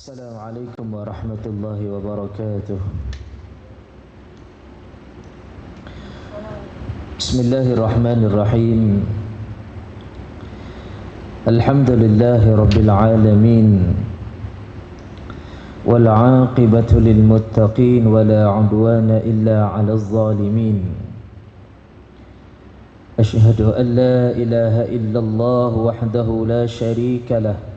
السلام عليكم ورحمة الله وبركاته. بسم الله الرحمن الرحيم. الحمد لله رب العالمين، والعاقبة للمتقين ولا عدوان إلا على الظالمين. أشهد أن لا إله إلا الله وحده لا شريك له،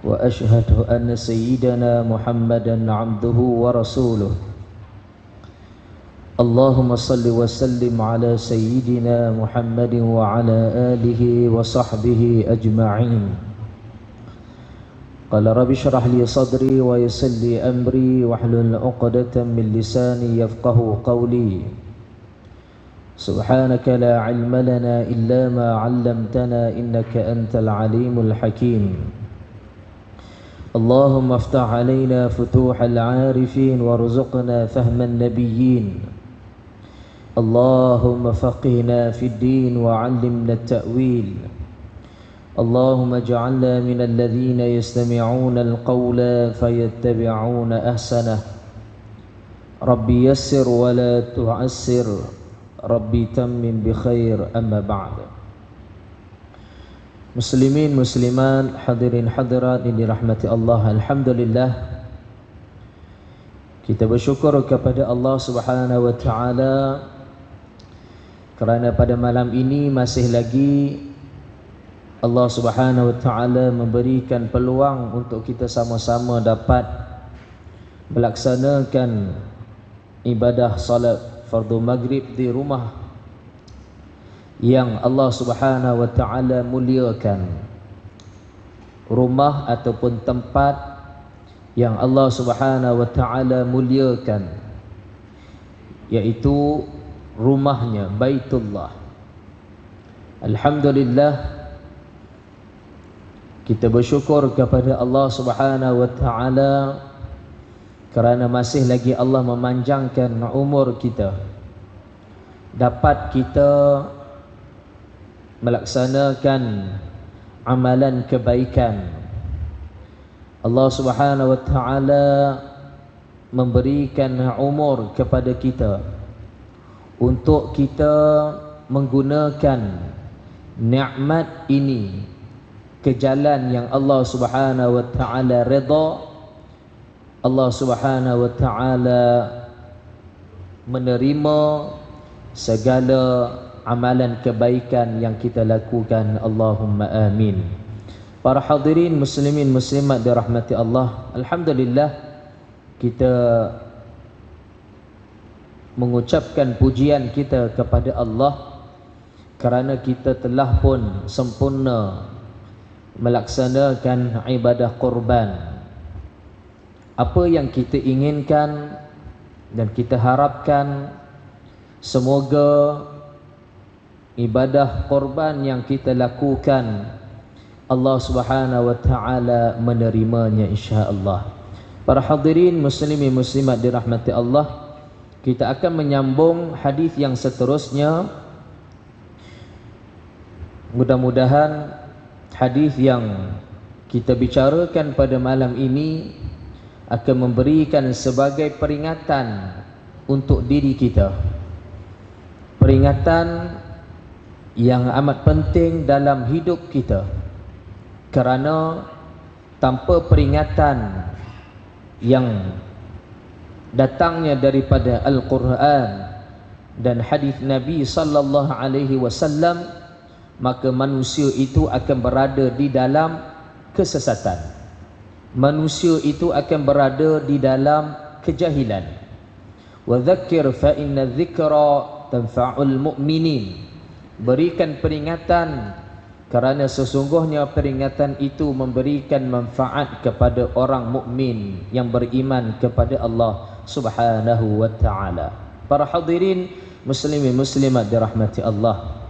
وأشهد أن سيدنا محمدا عبده ورسوله. اللهم صل وسلم على سيدنا محمد وعلى آله وصحبه أجمعين. قال رب اشرح لي صدري ويسر لي أمري واحلل عقدة من لساني يفقه قولي. سبحانك لا علم لنا إلا ما علمتنا إنك أنت العليم الحكيم. اللهم افتح علينا فتوح العارفين وارزقنا فهم النبيين. اللهم فقهنا في الدين وعلمنا التأويل. اللهم اجعلنا من الذين يستمعون القول فيتبعون أحسنه. ربي يسر ولا تعسر، ربي تمم بخير. أما بعد. Muslimin, muslimat, hadirin hadirat yang dirahmati Allah, alhamdulillah kita bersyukur kepada Allah Subhanahu wa taala kerana pada malam ini masih lagi Allah Subhanahu wa taala memberikan peluang untuk kita sama-sama dapat melaksanakan ibadah salat fardu maghrib di rumah yang Allah Subhanahu wa taala muliakan, rumah ataupun tempat yang Allah Subhanahu wa taala muliakan, yaitu rumahnya Baitullah. Alhamdulillah, kita bersyukur kepada Allah Subhanahu wa taala kerana masih lagi Allah memanjangkan umur kita, dapat kita melaksanakan amalan kebaikan. Allah Subhanahu wa taala memberikan umur kepada kita untuk kita menggunakan nikmat ini ke jalan yang Allah Subhanahu wa taala redha. Allah Subhanahu wa taala menerima segala amalan kebaikan yang kita lakukan. Allahumma amin. Para hadirin muslimin muslimat dirahmati Allah, alhamdulillah kita mengucapkan pujian kita kepada Allah kerana kita telah pun sempurna melaksanakan ibadah kurban. Apa yang kita inginkan dan kita harapkan, semoga ibadah korban yang kita lakukan Allah Subhanahu wa taala menerimanya insya-Allah. Para hadirin muslimin muslimat dirahmati Allah, kita akan menyambung hadis yang seterusnya. Mudah-mudahan hadis yang kita bicarakan pada malam ini akan memberikan sebagai peringatan untuk diri kita, peringatan yang amat penting dalam hidup kita, kerana tanpa peringatan yang datangnya daripada Al-Quran dan hadis Nabi sallallahu alaihi wasallam, maka manusia itu akan berada di dalam kesesatan. Manusia itu akan berada di dalam kejahilan. Wa dzakkir fa inna dzikra tanfa'ul mu'minin. Berikan peringatan kerana sesungguhnya peringatan itu memberikan manfaat kepada orang mukmin yang beriman kepada Allah Subhanahu wa taala. Para hadirin muslimin muslimat dirahmati Allah,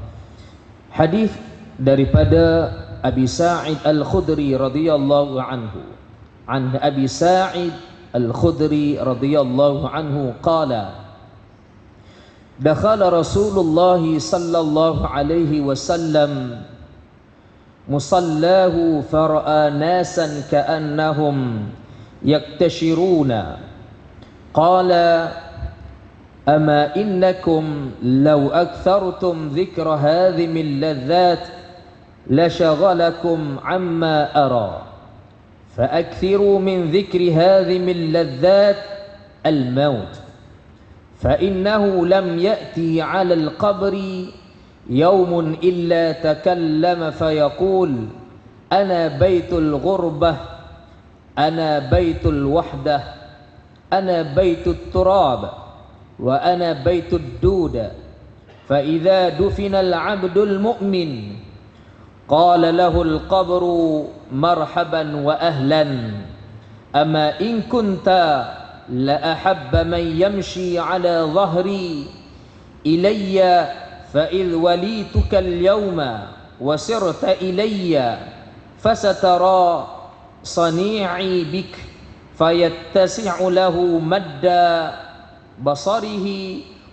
hadis daripada Abi Sa'id Al-Khudri radhiyallahu anhu, an Abi Sa'id Al-Khudri radhiyallahu anhu qala dakhala Rasulullah sallallahu alaihi wasallam musallahu fara'a nasan ka'annahum yaktashiruna qala ama innakum law akthartum dhikra hadhihi al-ladhat la shaghalakum amma ara فأكثروا من ذكر هذه اللذات الموت فإنه لم يأتي على القبر يوم إلا تكلم فيقول أنا بيت الغربة أنا بيت الوحدة أنا بيت التراب وأنا بيت الدود فإذا دفن العبد المؤمن قال له القبر مرحبا وأهلا أما إن كنت لأحب من يمشي على ظهري إلي فإذ وليتك اليوم وسرت إلي فسترى صنيعي بك فيتسع له مد بصره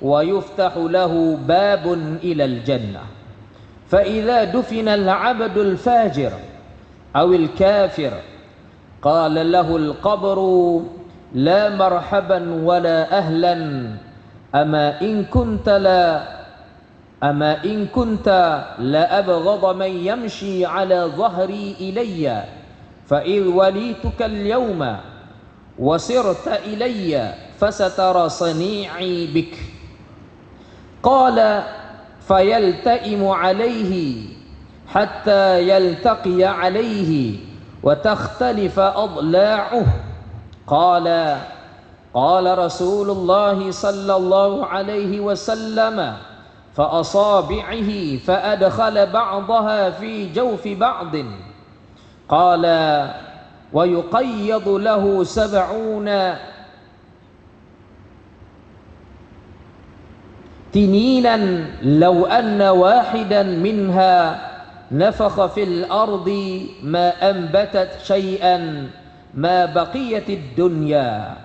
ويفتح له باب إلى الجنة فإذا دفن العبد الفاجر أو الكافر قال له القبر لا مرحبا ولا أهلا أما إن كنت لأبغض من يمشي على ظهري إلي فإذ وليتك اليوم وسرت إلي فسترى صنيعي بك قال فيلتئم عليه حتى يلتقي عليه وتختلف أضلاعه قال رسول الله صلى الله عليه وسلم فأصابعه فأدخل بعضها في جوف بعض قال ويقيض له 70 تنينا لو أن واحدا منها نفخ في الأرض ما أنبتت شيئا ما بقيت الدنيا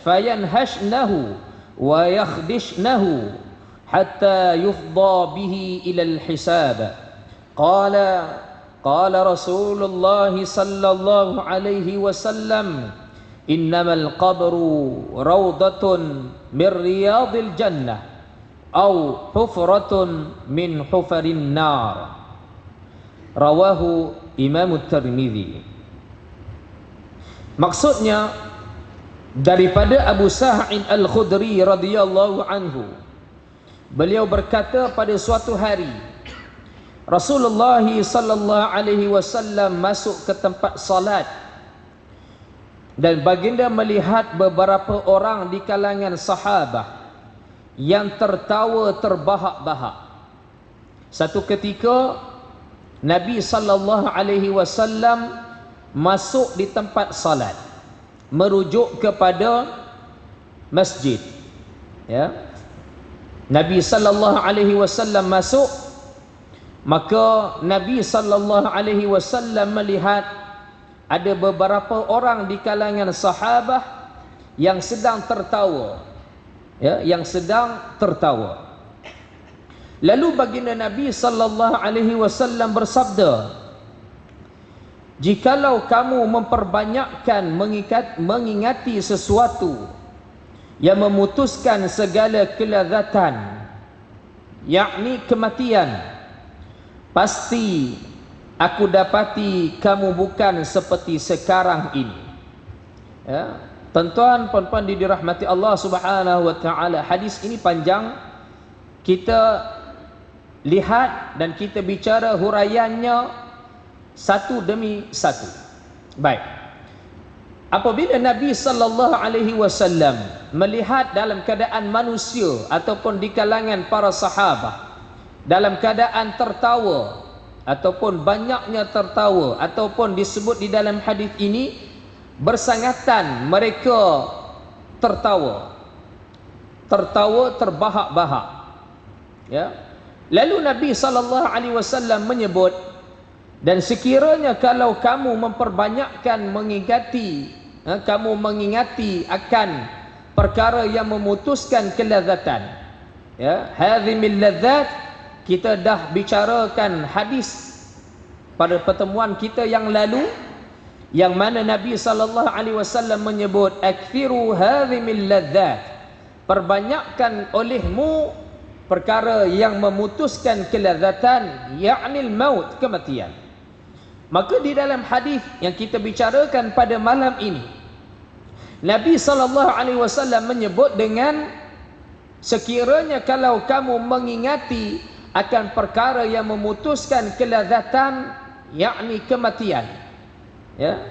فينهشنه ويخدشنه حتى يفضى به إلى الحساب قال رسول الله صلى الله عليه وسلم إنما القبر روضة من رياض الجنة أو حفرة من حفر النار رواه Imam Tirmidzi. Maksudnya daripada Abu Sa'id Al-Khudri radhiyallahu anhu, beliau berkata pada suatu hari Rasulullah sallallahu alaihi wasallam masuk ke tempat salat dan baginda melihat beberapa orang di kalangan sahabat yang tertawa terbahak-bahak. Satu ketika Nabi sallallahu alaihi wasallam masuk di tempat salat merujuk kepada masjid, ya. Nabi sallallahu alaihi wasallam masuk, maka Nabi sallallahu alaihi wasallam melihat ada beberapa orang di kalangan sahabat yang sedang tertawa, ya, yang sedang tertawa. Lalu baginda Nabi sallallahu alaihi wasallam bersabda, jikalau kamu memperbanyakkan mengingati sesuatu yang memutuskan segala kelazatan, yakni kematian, pasti aku dapati kamu bukan seperti sekarang ini. Ya, tuan-tuan puan-puan dirahmati Allah Subhanahu wa taala, hadis ini panjang, kita lihat dan kita bicara huraiannya satu demi satu. Baik. Apabila Nabi sallallahu alaihi wasallam melihat dalam keadaan manusia ataupun di kalangan para sahabat dalam keadaan tertawa ataupun banyaknya tertawa ataupun disebut di dalam hadis ini bersangatan mereka tertawa terbahak-bahak, ya. Lalu Nabi sallallahu alaihi wasallam menyebut, dan sekiranya kalau kamu memperbanyakkan kamu mengingati akan perkara yang memutuskan kelazatan, ya, hadhimil ladzat kita dah bicarakan hadis pada pertemuan kita yang lalu, yang mana Nabi SAW menyebut akthiru hadhimil ladzat, perbanyakkan olehmu perkara yang memutuskan kelazatan, yakni maut, kematian. Maka di dalam hadis yang kita bicarakan pada malam ini, Nabi SAW menyebut dengan sekiranya kalau kamu mengingati akan perkara yang memutuskan kelazatan, yakni kematian, ya,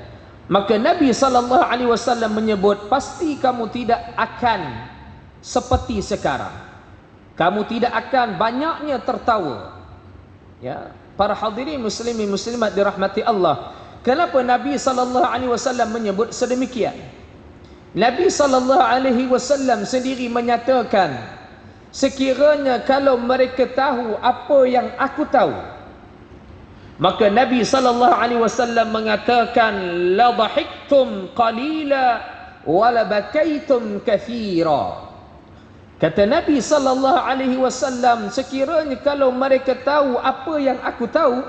maka Nabi SAW menyebut pasti kamu tidak akan seperti sekarang, kamu tidak akan banyaknya tertawa. Ya, para hadirin muslimin muslimat dirahmati Allah, kenapa Nabi SAW menyebut sedemikian? Nabi SAW sendiri menyatakan, sekiranya kalau mereka tahu apa yang aku tahu, maka Nabi SAW mengatakan, la dhahiktum qalila wa la bakaitum kathira. Kata Nabi SAW, sekiranya kalau mereka tahu apa yang aku tahu,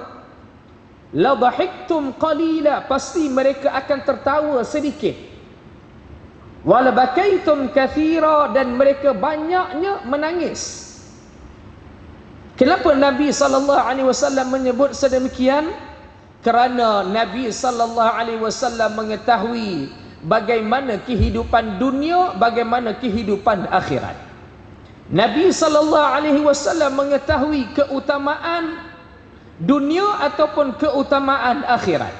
la dhahiktum qalila, pasti mereka akan tertawa sedikit, wala bakaitum kathira, dan mereka banyaknya menangis. Kenapa Nabi SAW menyebut sedemikian? Kerana Nabi SAW mengetahui bagaimana kehidupan dunia, bagaimana kehidupan akhirat. Nabi SAW mengetahui keutamaan dunia ataupun keutamaan akhirat,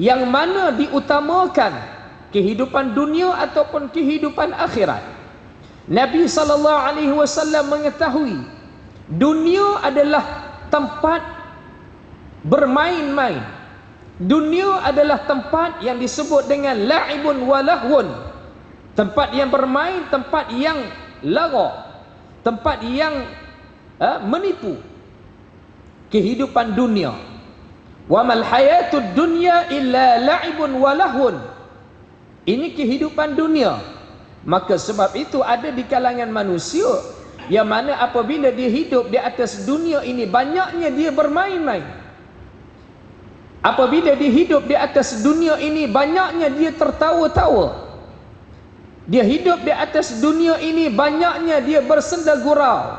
yang mana diutamakan kehidupan dunia ataupun kehidupan akhirat. Nabi SAW mengetahui dunia adalah tempat bermain-main, dunia adalah tempat yang disebut dengan la'ibun wa lahwun, tempat yang bermain, tempat yang lara, tempat yang menipu. Kehidupan dunia, wa mal hayatud dunya illa la'ibun wa lahwun, ini kehidupan dunia. Maka sebab itu ada di kalangan manusia yang mana apabila dia hidup di atas dunia ini, banyaknya dia bermain-main. Apabila dia hidup di atas dunia ini, banyaknya dia tertawa-tawa. Dia hidup di atas dunia ini, banyaknya dia bersenda gurau.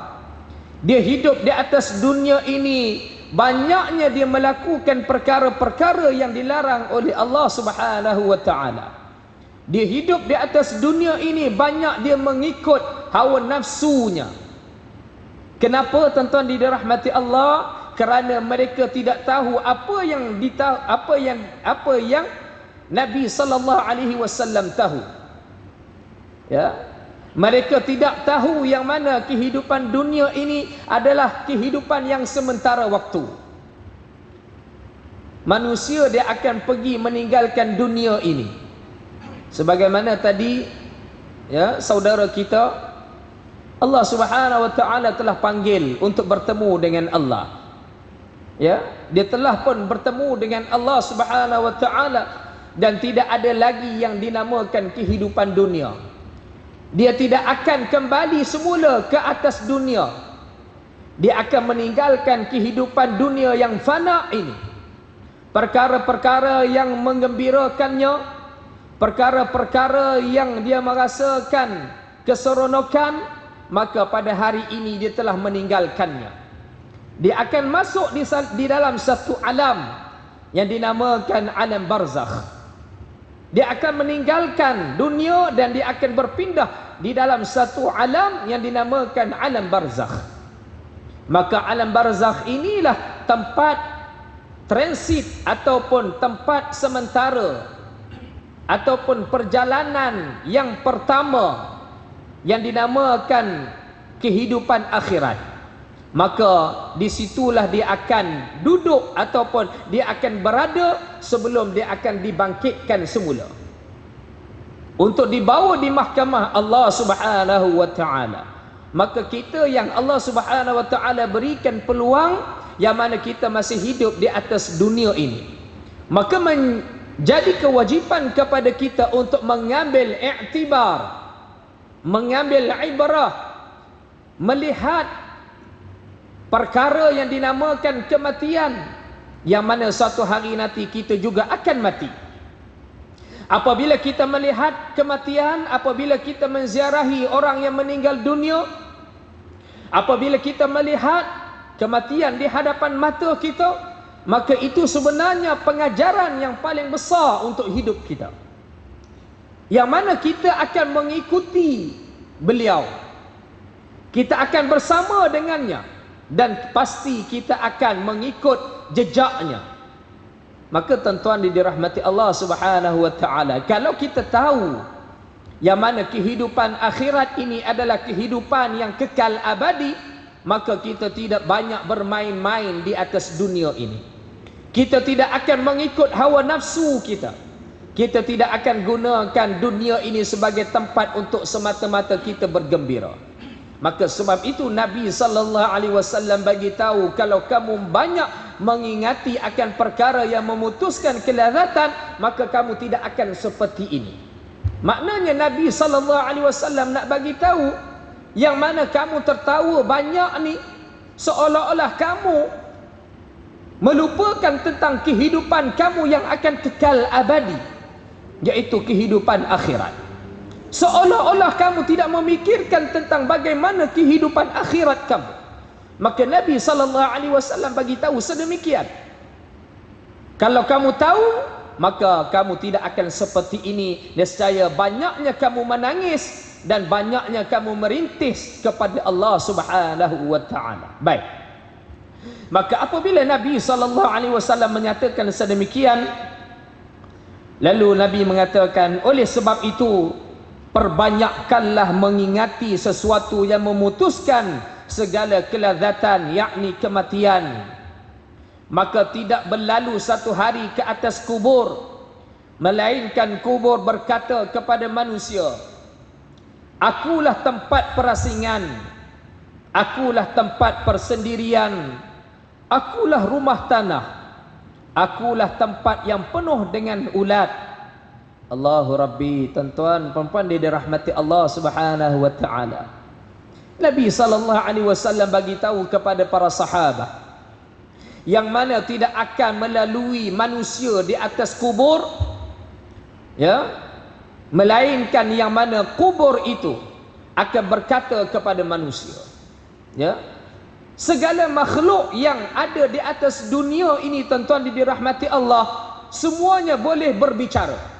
Dia hidup di atas dunia ini, banyaknya dia melakukan perkara-perkara yang dilarang oleh Allah Subhanahu wa ta'ala. Dia hidup di atas dunia ini, banyak dia mengikut hawa nafsunya. Kenapa tuan-tuan dirahmati Allah? Kerana mereka tidak tahu apa yang Nabi SAW tahu. Ya, mereka tidak tahu yang mana kehidupan dunia ini adalah kehidupan yang sementara waktu. Manusia dia akan pergi meninggalkan dunia ini. Sebagaimana tadi, ya, saudara kita, Allah Subhanahu wa ta'ala telah panggil untuk bertemu dengan Allah. Ya, dia telah pun bertemu dengan Allah Subhanahu wa ta'ala, dan tidak ada lagi yang dinamakan kehidupan dunia. Dia tidak akan kembali semula ke atas dunia. Dia akan meninggalkan kehidupan dunia yang fana ini. Perkara-perkara yang menggembirakannya, perkara-perkara yang dia merasakan keseronokan, maka pada hari ini dia telah meninggalkannya. Dia akan masuk di dalam satu alam yang dinamakan alam barzakh. Dia akan meninggalkan dunia dan dia akan berpindah di dalam satu alam yang dinamakan alam barzakh. Maka alam barzakh inilah tempat transit ataupun tempat sementara ataupun perjalanan yang pertama yang dinamakan kehidupan akhirat. Maka disitulah dia akan duduk ataupun dia akan berada sebelum dia akan dibangkitkan semula untuk dibawa di mahkamah Allah Subhanahu wa ta'ala. Maka kita yang Allah Subhanahu wa ta'ala berikan peluang, yang mana kita masih hidup di atas dunia ini, maka jadi kewajipan kepada kita untuk mengambil iktibar, mengambil ibrah, melihat perkara yang dinamakan kematian, yang mana suatu hari nanti kita juga akan mati. Apabila kita melihat kematian, apabila kita menziarahi orang yang meninggal dunia, apabila kita melihat kematian di hadapan mata kita, maka itu sebenarnya pengajaran yang paling besar untuk hidup kita, yang mana kita akan mengikuti beliau, kita akan bersama dengannya, dan pasti kita akan mengikut jejaknya. Maka tuan-tuan dirahmati Allah Subhanahu wa taala, kalau kita tahu yang mana kehidupan akhirat ini adalah kehidupan yang kekal abadi, maka kita tidak banyak bermain-main di atas dunia ini. Kita tidak akan mengikut hawa nafsu kita. Kita tidak akan gunakan dunia ini sebagai tempat untuk semata-mata kita bergembira. Maka sebab itu Nabi sallallahu alaihi wasallam bagi tahu, kalau kamu banyak mengingati akan perkara yang memutuskan kelazatan, maka kamu tidak akan seperti ini. Maknanya Nabi sallallahu alaihi wasallam nak bagi tahu, yang mana kamu tertawa banyak ni, seolah-olah kamu melupakan tentang kehidupan kamu yang akan kekal abadi, iaitu kehidupan akhirat. Seolah-olah kamu tidak memikirkan tentang bagaimana kehidupan akhirat kamu. Maka Nabi SAW bagi tahu sedemikian. Kalau kamu tahu, maka kamu tidak akan seperti ini. Nescaya banyaknya kamu menangis dan banyaknya kamu merintis kepada Allah Subhanahu wa taala. Baik. Maka apabila Nabi SAW menyatakan sedemikian, lalu Nabi mengatakan, oleh sebab itu perbanyakkanlah mengingati sesuatu yang memutuskan segala kelazatan, yakni kematian. Maka tidak berlalu satu hari ke atas kubur, melainkan kubur berkata kepada manusia, akulah tempat perasingan, akulah tempat persendirian, akulah rumah tanah, akulah tempat yang penuh dengan ulat. Allahu Rabbi, tuan-tuan perempuan dirahmati Allah Subhanahu wa taala. Nabi sallallahu alaihi wasallam bagi tahu kepada para sahabat, yang mana tidak akan melalui manusia di atas kubur, ya, melainkan yang mana kubur itu akan berkata kepada manusia, ya, segala makhluk yang ada di atas dunia ini, tuan-tuan dirahmati Allah, semuanya boleh berbicara.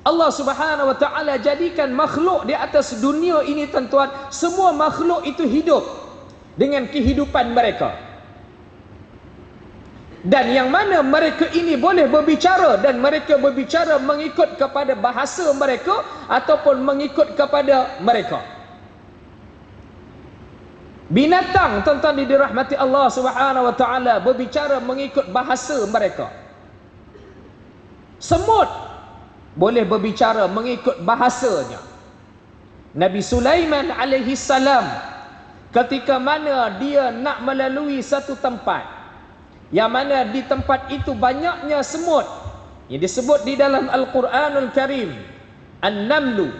Allah Subhanahu wa taala jadikan makhluk di atas dunia ini, tuan-tuan, semua makhluk itu hidup dengan kehidupan mereka. Dan yang mana mereka ini boleh berbicara, dan mereka berbicara mengikut kepada bahasa mereka ataupun mengikut kepada mereka. Binatang, tuan-tuan dirahmati Allah Subhanahu wa taala, berbicara mengikut bahasa mereka. Semut boleh berbicara mengikut bahasanya. Nabi Sulaiman alaihi salam, ketika mana dia nak melalui satu tempat, yang mana di tempat itu banyaknya semut, yang disebut di dalam Al-Quranul Karim An-Namlu,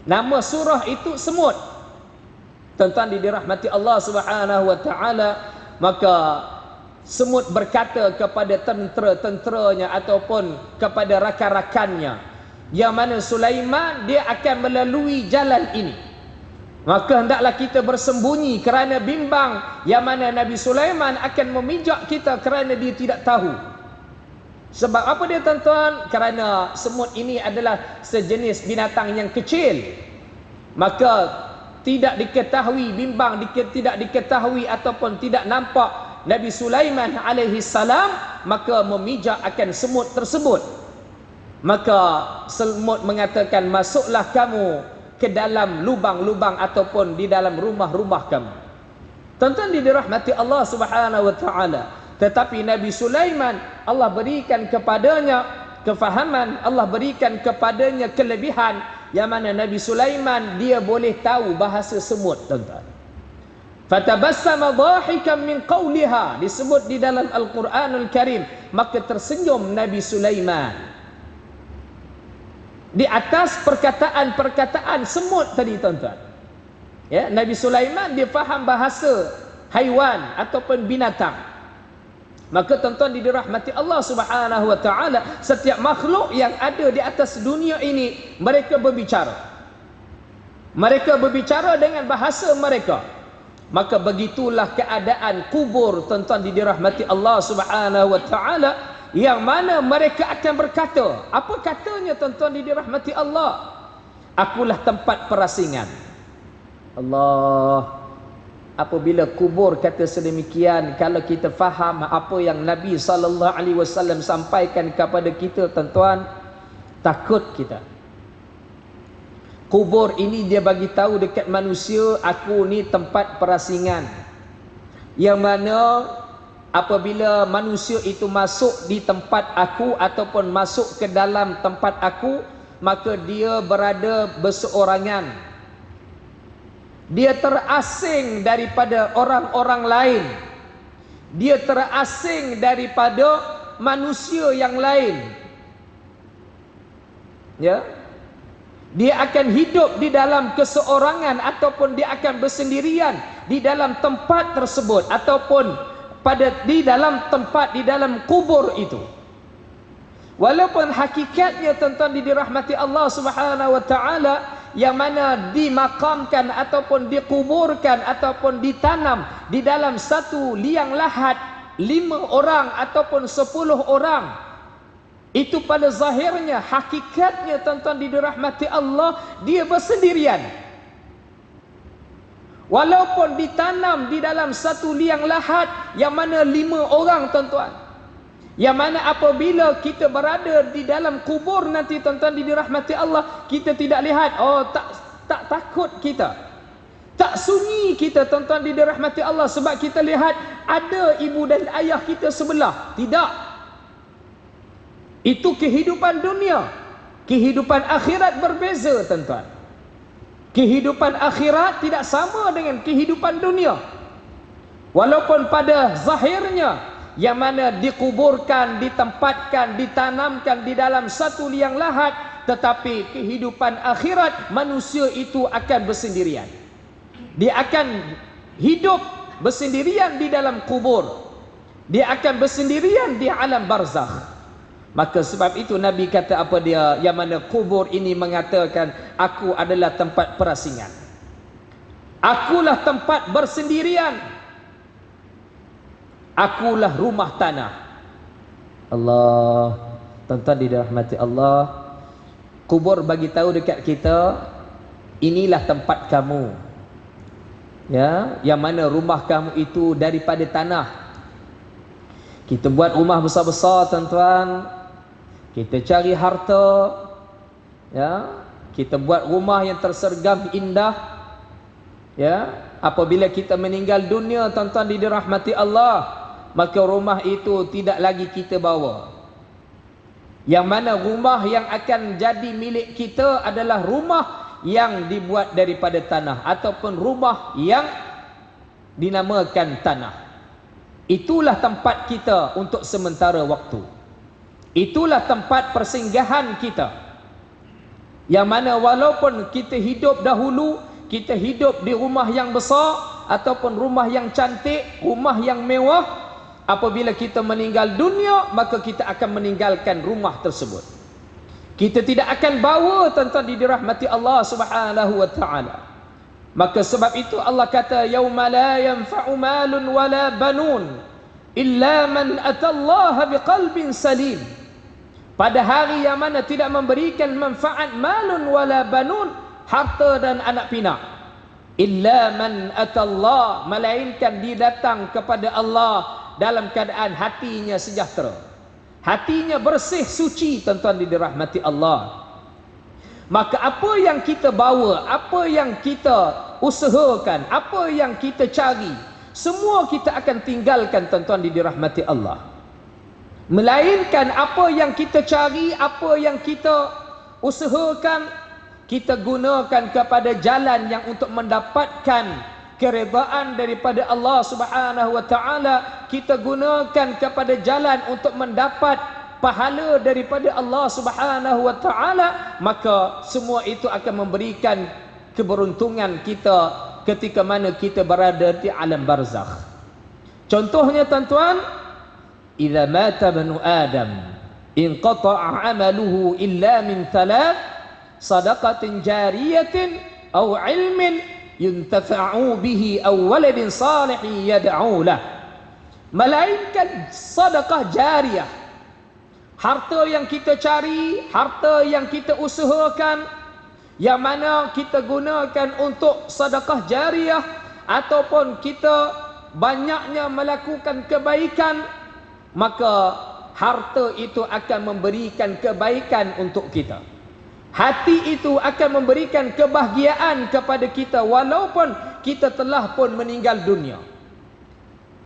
nama surah itu semut. Tuan-tuan dirahmati Allah Subhanahu wa taala, maka semut berkata kepada tentera-tenteranya ataupun kepada rakan-rakannya, yang mana Sulaiman dia akan melalui jalan ini, maka hendaklah kita bersembunyi kerana bimbang, yang mana Nabi Sulaiman akan memijak kita kerana dia tidak tahu. Sebab apa dia, tuan-tuan? Kerana semut ini adalah sejenis binatang yang kecil, maka tidak diketahui, bimbang tidak diketahui ataupun tidak nampak Nabi Sulaiman alaihi salam, maka memijak akan semut tersebut. Maka semut mengatakan, masuklah kamu ke dalam lubang-lubang ataupun di dalam rumah-rumah kamu. Tuan-tuan dirahmati Allah Subhanahu wa taala. Tetapi Nabi Sulaiman, Allah berikan kepadanya kefahaman, Allah berikan kepadanya kelebihan, yang mana Nabi Sulaiman dia boleh tahu bahasa semut, tuan-tuan. Fatabassama dhahikan min qawliha, disebut di dalam Al-Quranul Karim, maka tersenyum Nabi Sulaiman di atas perkataan-perkataan semut tadi, tuan-tuan. Ya, Nabi Sulaiman dia faham bahasa haiwan ataupun binatang. Maka tuan-tuan dirahmati Allah Subhanahu wa taala, setiap makhluk yang ada di atas dunia ini mereka berbicara. Mereka berbicara dengan bahasa mereka. Maka begitulah keadaan kubur tuan-tuan dirahmati Allah Subhanahu wa taala, yang mana mereka akan berkata, apa katanya tuan-tuan dirahmati Allah? Akulah tempat perasingan. Allah. Apabila kubur kata sedemikian, kalau kita faham apa yang Nabi SAW sampaikan kepada kita, tuan-tuan, takut kita. Kubur ini dia bagi tahu dekat manusia, aku ni tempat perasingan. Yang mana apabila manusia itu masuk di tempat aku ataupun masuk ke dalam tempat aku, maka dia berada berseorangan. Dia terasing daripada orang-orang lain. Dia terasing daripada manusia yang lain. Ya. Dia akan hidup di dalam keseorangan ataupun dia akan bersendirian di dalam tempat tersebut ataupun di dalam tempat, di dalam kubur itu. Walaupun hakikatnya tuan-tuan dirahmati Allah Subhanahu wa taala, yang mana dimakamkan ataupun dikuburkan ataupun ditanam di dalam satu liang lahat 5 orang ataupun 10 orang, itu pada zahirnya, hakikatnya tuan-tuan dirahmati Allah, dia bersendirian. Walaupun ditanam di dalam satu liang lahat yang mana 5 orang tuan-tuan, yang mana apabila kita berada di dalam kubur nanti tuan-tuan dirahmati Allah, kita tidak lihat, oh tak takut kita, tak sunyi kita tuan-tuan dirahmati Allah sebab kita lihat ada ibu dan ayah kita sebelah. Tidak. Itu kehidupan dunia. Kehidupan akhirat berbeza tuan-tuan. Kehidupan akhirat tidak sama dengan kehidupan dunia. Walaupun pada zahirnya yang mana dikuburkan, ditempatkan, ditanamkan di dalam satu liang lahat, tetapi kehidupan akhirat manusia itu akan bersendirian. Dia akan hidup bersendirian di dalam kubur. Dia akan bersendirian di alam barzakh. Maka sebab itu Nabi kata apa dia, yang mana kubur ini mengatakan, aku adalah tempat perasingan. Akulah tempat bersendirian. Akulah rumah tanah. Allah, tuan-tuan dirahmati Allah, kubur bagi tahu dekat kita, inilah tempat kamu. Ya, yang mana rumah kamu itu daripada tanah. Kita buat rumah besar-besar tuan-tuan, kita cari harta, ya, kita buat rumah yang tersergam indah, ya. Apabila kita meninggal dunia tuan-tuan dirahmati Allah, maka rumah itu tidak lagi kita bawa. Yang mana rumah yang akan jadi milik kita adalah rumah yang dibuat daripada tanah ataupun rumah yang dinamakan tanah. Itulah tempat kita untuk sementara waktu. Itulah tempat persinggahan kita. Yang mana walaupun kita hidup dahulu, kita hidup di rumah yang besar ataupun rumah yang cantik, rumah yang mewah, apabila kita meninggal dunia, maka kita akan meninggalkan rumah tersebut. Kita tidak akan bawa tuan-tuan dirahmati Allah Subhanahu wa taala. Maka sebab itu Allah kata, yauma la yanfa'u malun wala banun illa man atallaha biqalbin salim. Pada hari yang mana tidak memberikan manfaat malun wala banun, harta dan anak pinak, illa man atallah, melainkan dia datang kepada Allah dalam keadaan hatinya sejahtera, hatinya bersih suci tuan-tuan dirahmati Allah. Maka apa yang kita bawa, apa yang kita usahakan, apa yang kita cari, semua kita akan tinggalkan tuan-tuan dirahmati Allah. Melainkan apa yang kita cari, apa yang kita usahakan, kita gunakan kepada jalan yang untuk mendapatkan keredaan daripada Allah Subhanahu wa taala. Kita gunakan kepada jalan untuk mendapat pahala daripada Allah Subhanahu wa taala, maka semua itu akan memberikan keberuntungan kita ketika mana kita berada di alam barzakh. Contohnya tuan-tuan, idza mata banu Adam inqata'a 'amaluhu illa min thalath, sadaqatin jariyatin aw 'ilmin yuntafa'u bihi aw waladin salihin yad'u lah. Melainkan sedekah jariah, harta yang kita cari, harta yang kita usahakan, yang mana kita gunakan untuk sedekah jariah, ataupun kita banyaknya melakukan kebaikan, maka harta itu akan memberikan kebaikan untuk kita. Hati itu akan memberikan kebahagiaan kepada kita walaupun kita telah pun meninggal dunia.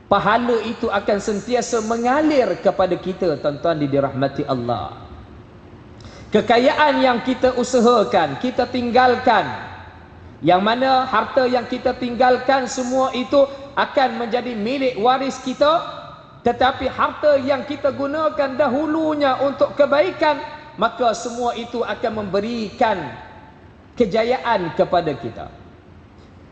Pahala itu akan sentiasa mengalir kepada kita, tuan-tuan dirahmati Allah. Kekayaan yang kita usahakan, kita tinggalkan, yang mana harta yang kita tinggalkan semua itu akan menjadi milik waris kita, tetapi harta yang kita gunakan dahulunya untuk kebaikan, maka semua itu akan memberikan kejayaan kepada kita.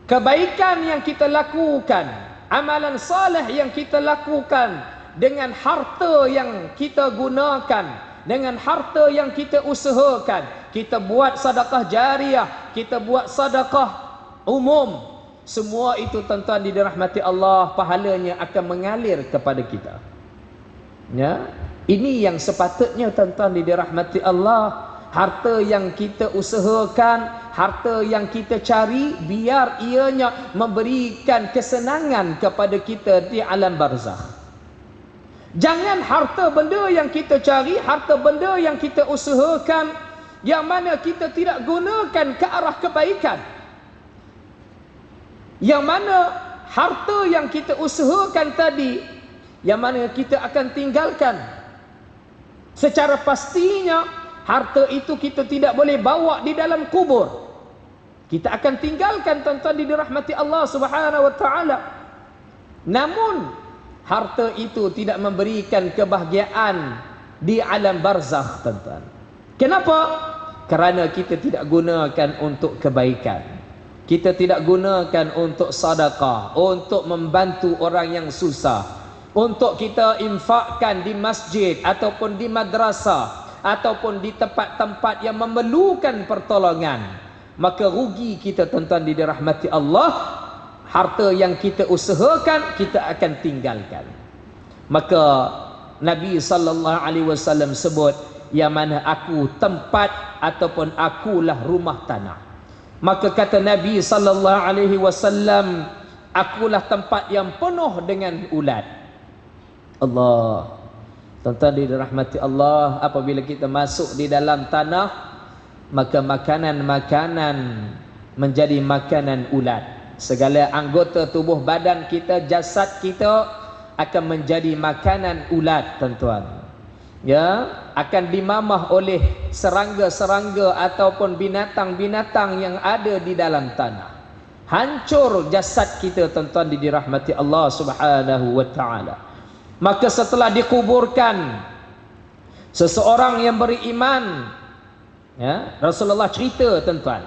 Kebaikan yang kita lakukan, amalan saleh yang kita lakukan dengan harta yang kita gunakan, dengan harta yang kita usahakan, kita buat sedekah jariah, kita buat sedekah umum, semua itu tuan-tuan dirahmati Allah, pahalanya akan mengalir kepada kita. Ya, ini yang sepatutnya tuan-tuan dirahmati Allah. Harta yang kita usahakan, harta yang kita cari, biar ianya memberikan kesenangan kepada kita di alam barzakh. Jangan harta benda yang kita cari, harta benda yang kita usahakan, yang mana kita tidak gunakan ke arah kebaikan, yang mana harta yang kita usahakan tadi, yang mana kita akan tinggalkan. Secara pastinya harta itu kita tidak boleh bawa di dalam kubur. Kita akan tinggalkan, tuan-tuan dirahmati Allah Subhanahu wa taala. Namun harta itu tidak memberikan kebahagiaan di alam barzakh, tuan-tuan. Kenapa? Kerana kita tidak gunakan untuk kebaikan. Kita tidak gunakan untuk sedekah, untuk membantu orang yang susah, untuk kita infakkan di masjid ataupun di madrasah ataupun di tempat-tempat yang memerlukan pertolongan. Maka rugi kita, tuan-tuan dirahmati Allah. Harta yang kita usahakan kita akan tinggalkan. Maka Nabi SAW sebut, yang mana aku tempat ataupun akulah rumah tanah. Maka kata Nabi SAW, akulah tempat yang penuh dengan ulat. Allah, tuan-tuan dirahmati Allah, apabila kita masuk di dalam tanah, maka makanan-makanan menjadi makanan ulat. Segala anggota tubuh badan kita, jasad kita akan menjadi makanan ulat, tuan-tuan. Ya, akan dimamah oleh serangga-serangga ataupun binatang-binatang yang ada di dalam tanah. Hancur jasad kita, tuan-tuan dirahmati Allah Subhanahu wa taala. Maka setelah dikuburkan seseorang yang beriman, ya, Rasulullah cerita, tuan-tuan,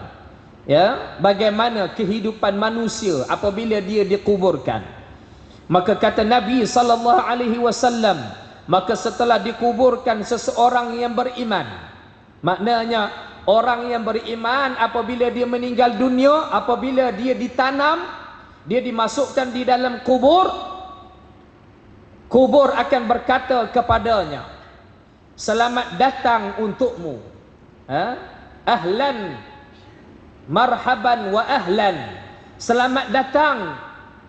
ya, bagaimana kehidupan manusia apabila dia dikuburkan. Maka kata Nabi SAW, maka setelah dikuburkan seseorang yang beriman, maknanya orang yang beriman apabila dia meninggal dunia, apabila dia ditanam, dia dimasukkan di dalam kubur, kubur akan berkata kepadanya, selamat datang untukmu, ahlan marhaban wa ahlan, selamat datang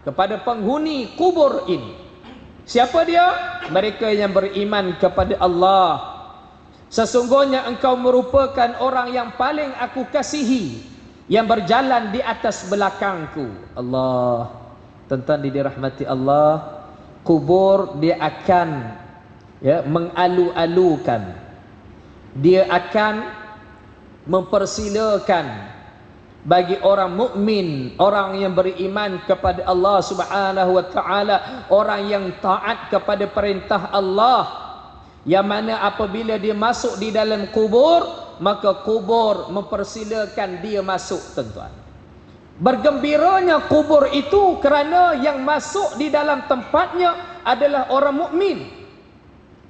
kepada penghuni kubur ini. Siapa dia? Mereka yang beriman kepada Allah. Sesungguhnya engkau merupakan orang yang paling aku kasihi, yang berjalan di atas belakangku. Allah, tuan-tuan dirahmati Allah, kubur dia akan, ya, mengalu-alukan, dia akan mempersilakan bagi orang mukmin, orang yang beriman kepada Allah Subhanahu wa taala, orang yang taat kepada perintah Allah, yang mana apabila dia masuk di dalam kubur, maka kubur mempersilakan dia masuk, tuan-tuan. Bergembiranya kubur itu kerana yang masuk di dalam tempatnya adalah orang mukmin,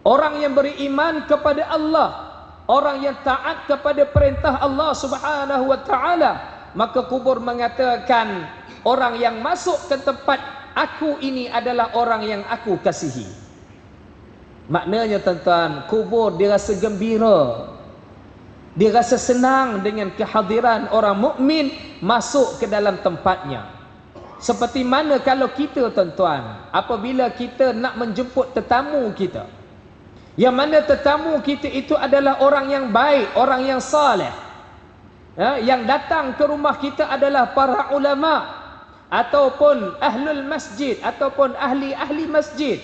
orang yang beriman kepada Allah, orang yang taat kepada perintah Allah Subhanahu wa taala. Maka kubur mengatakan orang yang masuk ke tempat aku ini adalah orang yang aku kasihi. Maknanya tuan-tuan, kubur dia rasa gembira, dia rasa senang dengan kehadiran orang mukmin masuk ke dalam tempatnya. Seperti mana kalau kita tuan-tuan, apabila kita nak menjemput tetamu kita, yang mana tetamu kita itu adalah orang yang baik, orang yang saleh, yang datang ke rumah kita adalah para ulama ataupun ahlul masjid ataupun ahli-ahli masjid,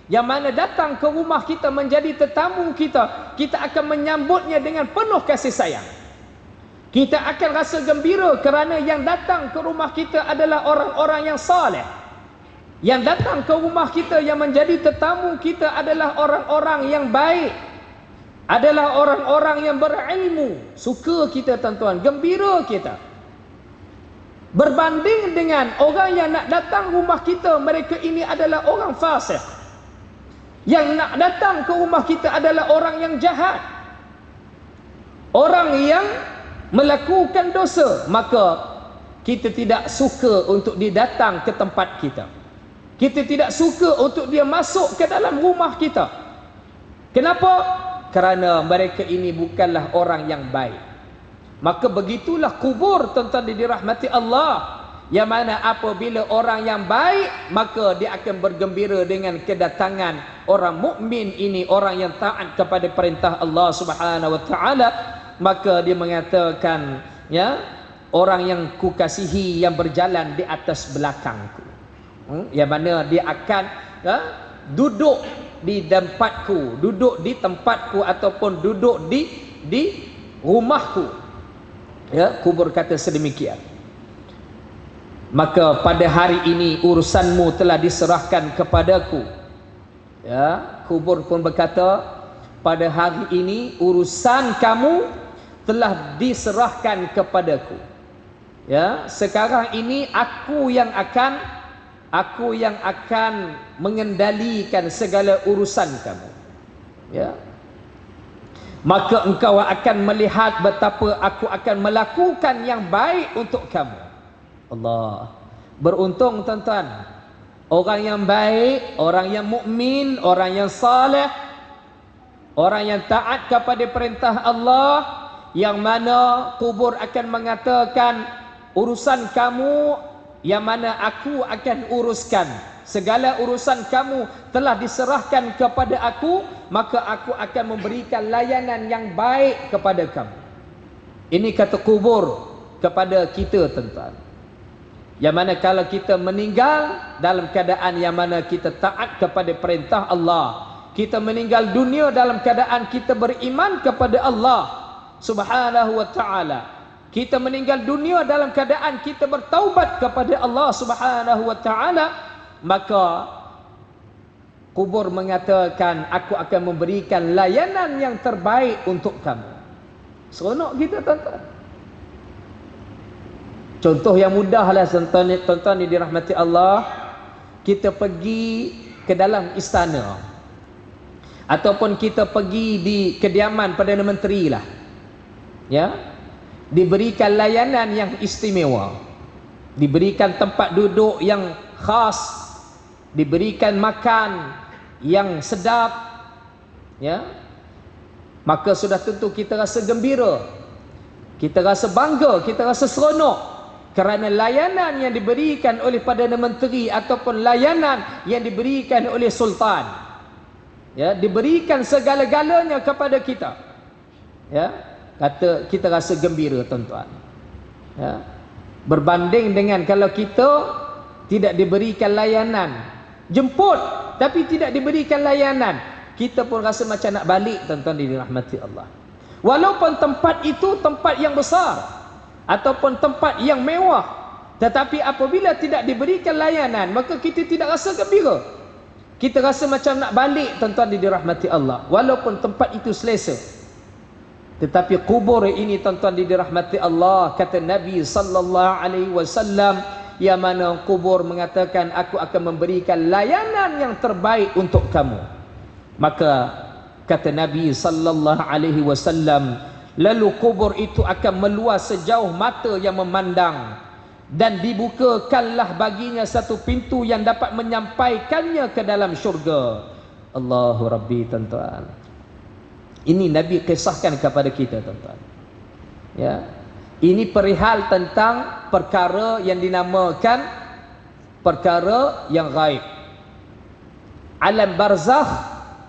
yang mana datang ke rumah kita menjadi tetamu kita, kita akan menyambutnya dengan penuh kasih sayang. Kita akan rasa gembira kerana yang datang ke rumah kita adalah orang-orang yang saleh. Yang datang ke rumah kita, yang menjadi tetamu kita adalah orang-orang yang baik, adalah orang-orang yang berilmu. Suka kita tuan-tuan, gembira kita. Berbanding dengan orang yang nak datang rumah kita, mereka ini adalah orang fasik. Yang nak datang ke rumah kita adalah orang yang jahat, orang yang melakukan dosa. Maka kita tidak suka untuk dia datang ke tempat kita. Kita tidak suka untuk dia masuk ke dalam rumah kita. Kenapa? Kerana mereka ini bukanlah orang yang baik. Maka begitulah kubur tuan-tuan dirahmati Allah, yang mana apabila orang yang baik, maka dia akan bergembira dengan kedatangan orang mukmin ini, orang yang taat kepada perintah Allah Subhanahu wa taala. Maka dia mengatakan, ya, orang yang kukasihi yang berjalan di atas belakangku, yang mana dia akan duduk di tempatku, duduk di tempatku ataupun duduk di rumahku. Ya, kubur kata sedemikian. Maka pada hari ini urusanmu telah diserahkan kepadaku. Ya, kubur pun berkata, pada hari ini urusan kamu telah diserahkan kepadaku. Ya, sekarang ini aku yang akan mengendalikan segala urusan kamu. Ya. Maka engkau akan melihat betapa aku akan melakukan yang baik untuk kamu. Allah, beruntung tuan-tuan, orang yang baik, orang yang mukmin, orang yang saleh, orang yang taat kepada perintah Allah, yang mana kubur akan mengatakan urusan kamu, yang mana aku akan uruskan. Segala urusan kamu telah diserahkan kepada aku, maka aku akan memberikan layanan yang baik kepada kamu. Ini kata kubur kepada kita tuan-tuan. Yang mana kalau kita meninggal dalam keadaan yang mana kita taat kepada perintah Allah, kita meninggal dunia dalam keadaan kita beriman kepada Allah Subhanahu wa taala, kita meninggal dunia dalam keadaan kita bertaubat kepada Allah Subhanahu wa taala, maka kubur mengatakan aku akan memberikan layanan yang terbaik untuk kamu. Seronok kita tuan-tuan. Contoh yang mudahlah tuan-tuan yang dirahmati Allah, kita pergi ke dalam istana ataupun kita pergi di kediaman Perdana Menteri lah, ya, diberikan layanan yang istimewa, diberikan tempat duduk yang khas, diberikan makan yang sedap, ya, maka sudah tentu kita rasa gembira, kita rasa bangga, kita rasa seronok kerana layanan yang diberikan oleh Perdana Menteri ataupun layanan yang diberikan oleh Sultan, ya, diberikan segala-galanya kepada kita, ya, kata kita rasa gembira tuan-tuan, ya. Berbanding dengan kalau kita tidak diberikan layanan, jemput tapi tidak diberikan layanan, kita pun rasa macam nak balik tuan-tuan dirahmati Allah. Walaupun tempat itu tempat yang besar ataupun tempat yang mewah, tetapi apabila tidak diberikan layanan, maka kita tidak rasa gembira, kita rasa macam nak balik tuan-tuan dirahmati Allah, walaupun tempat itu selesa. Tetapi kubur ini tuan-tuan dirahmati Allah, kata Nabi sallallahu alaihi wasallam, yang mana kubur mengatakan aku akan memberikan layanan yang terbaik untuk kamu. Maka kata Nabi sallallahu alaihi wasallam, lalu kubur itu akan meluas sejauh mata yang memandang, dan dibukakanlah baginya satu pintu yang dapat menyampaikannya ke dalam syurga. Allahu Rabbi, tuan-tuan. Ini Nabi kisahkan kepada kita, tuan-tuan. Ya. Ini perihal tentang perkara yang dinamakan perkara yang gaib. Alam barzakh,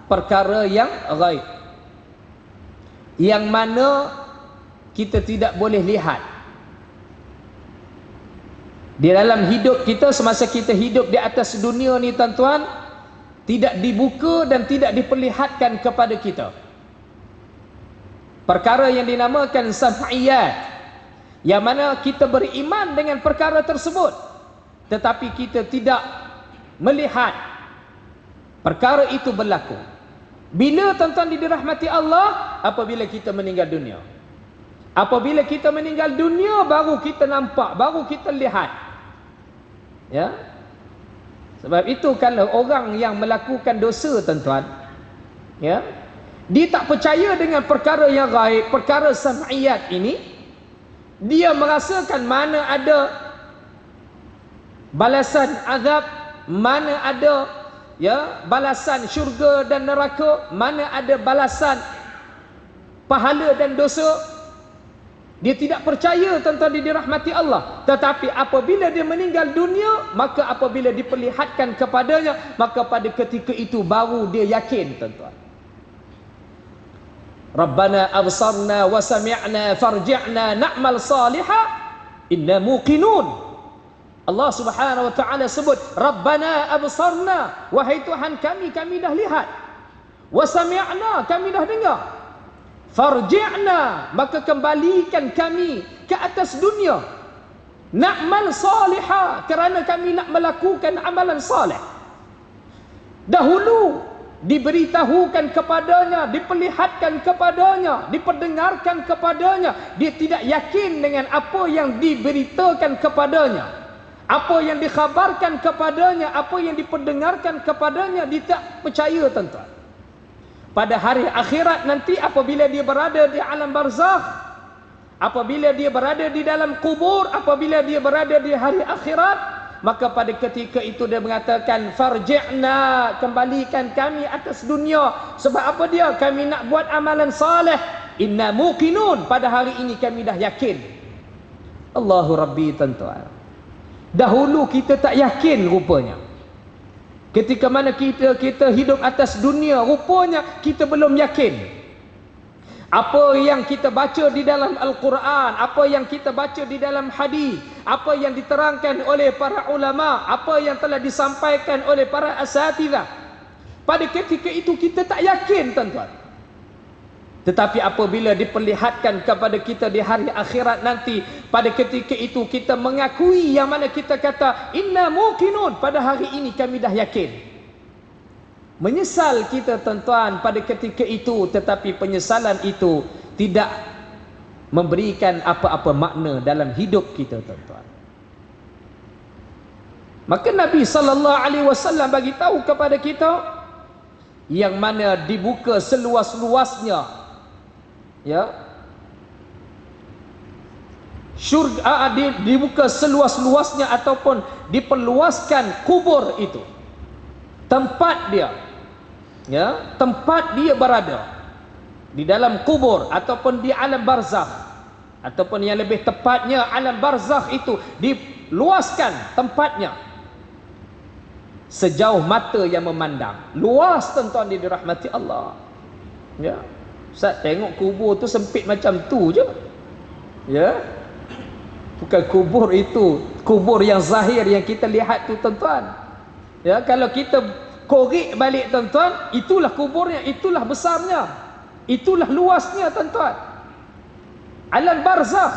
perkara yang gaib, yang mana kita tidak boleh lihat. Di dalam hidup kita, semasa kita hidup di atas dunia ni, tuan-tuan, tidak dibuka dan tidak diperlihatkan kepada kita. Perkara yang dinamakan sam'iyat, yang mana kita beriman dengan perkara tersebut, tetapi kita tidak melihat perkara itu berlaku. Bila, tuan-tuan dirahmati Allah? Apabila kita meninggal dunia. Apabila kita meninggal dunia, baru kita nampak, baru kita lihat. Ya. Sebab itu kalau orang yang melakukan dosa, tuan-tuan, ya, dia tak percaya dengan perkara yang gaib, perkara sam'iyat ini, dia merasakan mana ada balasan azab, mana ada, ya, balasan syurga dan neraka, mana ada balasan pahala dan dosa. Dia tidak percaya, tuan-tuan dirahmati Allah. Tetapi apabila dia meninggal dunia, maka apabila diperlihatkan kepadanya, maka pada ketika itu baru dia yakin, tuan-tuan. Rabbana absarna wa sami'na farji'na na'mal salihah inna muqinun. Allah Subhanahu wa taala sebut Rabbana absarna, wahai Tuhan kami, kami dah lihat. Wa sami'na, kami dah dengar. Farji'na, maka kembalikan kami ke atas dunia. Na'mal salihah, kerana kami nak melakukan amalan salih. Dahulu diberitahukan kepadanya, diperlihatkan kepadanya, diperdengarkan kepadanya, dia tidak yakin dengan apa yang diberitakan kepadanya, apa yang dikhabarkan kepadanya, apa yang diperdengarkan kepadanya, dia tak percaya, tuan-tuan. Pada hari akhirat nanti, apabila dia berada di alam barzakh, apabila dia berada di dalam kubur, apabila dia berada di hari akhirat, maka pada ketika itu dia mengatakan farji'na, kembalikan kami atas dunia. Sebab apa dia? Kami nak buat amalan salih. Inna muqinun, pada hari ini kami dah yakin. Allahu Rabbi, tuan-tuan. Dahulu kita tak yakin rupanya. Ketika mana kita hidup atas dunia, rupanya kita belum yakin. Apa yang kita baca di dalam Al-Quran, apa yang kita baca di dalam hadis, apa yang diterangkan oleh para ulama, apa yang telah disampaikan oleh para asatidzah, pada ketika itu kita tak yakin, tuan-tuan. Tetapi apabila diperlihatkan kepada kita di hari akhirat nanti, pada ketika itu kita mengakui, yang mana kita kata inna muqinun, pada hari ini kami dah yakin. Menyesal kita, tuan-tuan, pada ketika itu, tetapi penyesalan itu tidak memberikan apa-apa makna dalam hidup kita, tuan-tuan. Maka Nabi sallallahu alaihi wasallam bagi tahu kepada kita, yang mana dibuka seluas-luasnya, ya, syurga, dibuka seluas-luasnya ataupun diperluaskan kubur itu, tempat dia, ya, tempat dia berada di dalam kubur ataupun di alam barzakh, ataupun yang lebih tepatnya alam barzakh itu diluaskan tempatnya sejauh mata yang memandang. Luas, tuan-tuan dirahmati Allah. Ya, Ustaz tengok kubur tu sempit macam tu je, ya, bukan kubur itu kubur yang zahir yang kita lihat tu, tuan-tuan. Ya, kalau kita korek balik, tuan-tuan, itulah kuburnya, itulah besarnya, itulah luasnya, tuan-tuan. Alam barzakh,